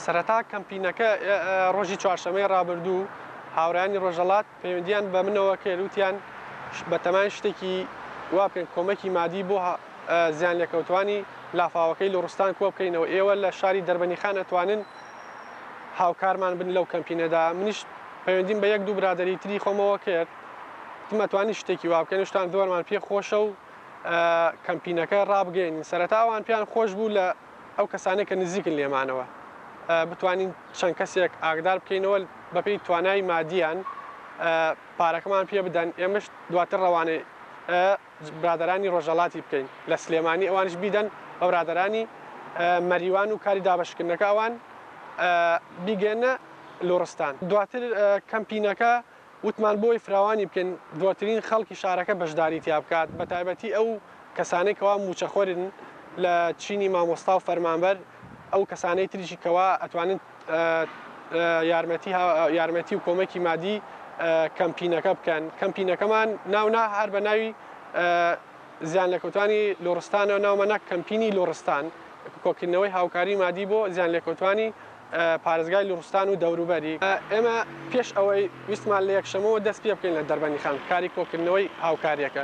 سەرەتا کەمپینەکە ڕۆژی چوارشەمەی ڕابردوو هاوڕێیانی ڕۆژهەڵات پەیوەندیان بە منەوە کرد وتیان بە تەمان شتێکی وا بکەین کۆمەکی مادی بۆ زیان لێکەوتوانی لافاوەکەی لە ڕستان کۆ بکەینەوە ئێوە لە شاری دەربەنیخان ئەتوانن هاوکارمان بن لەو کەمپینەدا. منیش پەیوەندیم بە یەک دوو برادەری تری خۆمەوە کرد تمەتوانی شتێکی وا بکەین شتان زۆرمان پێ خۆشە و کەمپینەکە ڕابگەین. سەرەتا ئەوان پێیان خۆش بوو لە ئەو کەسانێک کە نزیکن لێمانەوە بتوانین چەند کەسێک ئاگدار بکەینەوە بەپێی توانای مادیان پارەکەمان پێ بدەن ئێمەش دواتر ڕەوانێ برادەرانی ڕۆژهەڵاتی بکەین لە سلێمانی ئەوانش بیدەن بە برادەرانی مەریوان و کاری دابەشکردنەکە ئەوان بیگەنە لۆڕستان. دواتر کەمپینەکە وتمان بۆی فراوانی بکەین دواترین خەڵکی شارەکە بەشداری تیا بکات بە تایبەتی ئەو کەسانەی کەوا موچەخۆرن لە چینی مامۆستا و فەرمانبەر ئەو کەسانەی تریشی کەوا ئەتوانن یارمەتی و کۆمەکی مادی کەمپینەکە بکەن. کەمپینەکەمان ناونا هەر بە ناوی زیان لێکەوتوانی لۆڕستانەوە ناومەنە کەمپینی لۆڕستان کۆکردنەوەی هاوکاری مادی بۆ زیان لێکەوتوانی پارێزگای لۆڕستان و دەوروبەری. ئێمە پێش ئەوەی ویستمان لە یەکشەمەوە دەست پێ بکەین لە دەربەنیخان کاری کۆکردنەوەی هاوکاریەکە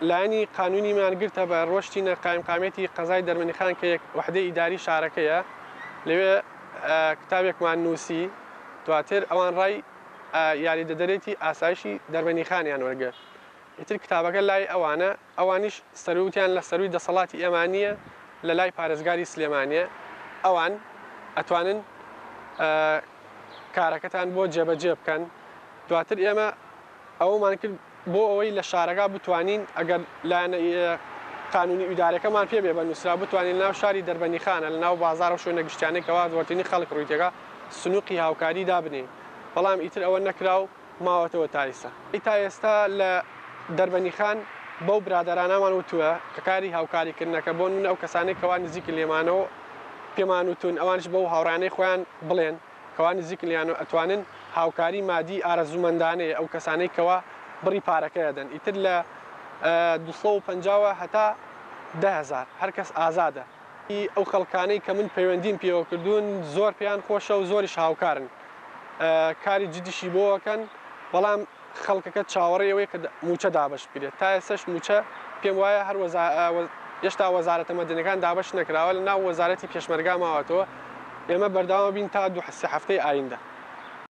لایەنی قانونیمان گرتە بە ڕۆشتینە قایمقامێتی قەزای دەربەنیخان کە یەک وحدەی ئیداری شارەکەیە لەوێ کتابێکمان نووسی دواتر ئەوان ڕای یاریدەدەرێتی ئاسایشی دەربەنیخانیان وەرگرت. ئیتر کتابەکە لای ئەوانە ئەوانیش سەرروتیان لە سەروی دەسەڵاتی ئێمانیە لە لای پارێزگاری سلێمانیە ئەوان ئەتوانن کارەکەتان بۆ جێبەجێ بکەن. دواتر ئێمە ئەومان کرد بۆ ئەوەی لە شارەکە بتوانین ئەگەر لایەنە قانونی ئیدارەکەمان پێ بێ بە نووسرا بتوانین لەناو شاری دەربەنیخانە لەناو بازار و شوێنە گشتیانێکەوە دواترینی خەڵک ڕوویتەکە سنووقی هاوکاری دابنێ. بەڵام ئیتر ئەوە نەکرا و ماوەتەوە تا ئێستا. تا ئێستا لە دەربەنیخان بەو برادەرانەمان وتووە کە کاری هاوکاریکردنەکە بۆ نمونە ئەو کەسانێک کەوا نزیکی لێمانەوە پێمان وتون ئەوانش بەو هاوڕانەی خۆیان بڵێن کەوا نزیک لیانەوە ئەتوانن هاوکاری مادی ئارەزوومەندانەیە ئەو کەسانەی کەوا بڕی پارەکە دەن. ئیتر لە 250 هەتا 10,000 هەر کەس ئازادە. ئەو خەڵکانەی کە من پەیوەندیم پێوە کردوون زۆر پێیان خۆشە و زۆریش هاوکارن کاری جدیشی بۆەکەن بەڵام خەڵکەکە چاوەڕێ ئەوەیە کە موچە دابش بکرێت. تا ئێستش موچە پێم وایە هەر هێشتا وەزارەتە مەدەنیەکان دابش نەکراوە لە ناو وەزارەتی پێشمەرگا ماوەتەوە. ئێمە بەرداوام بین تا 2 هەفتەی ئایندە.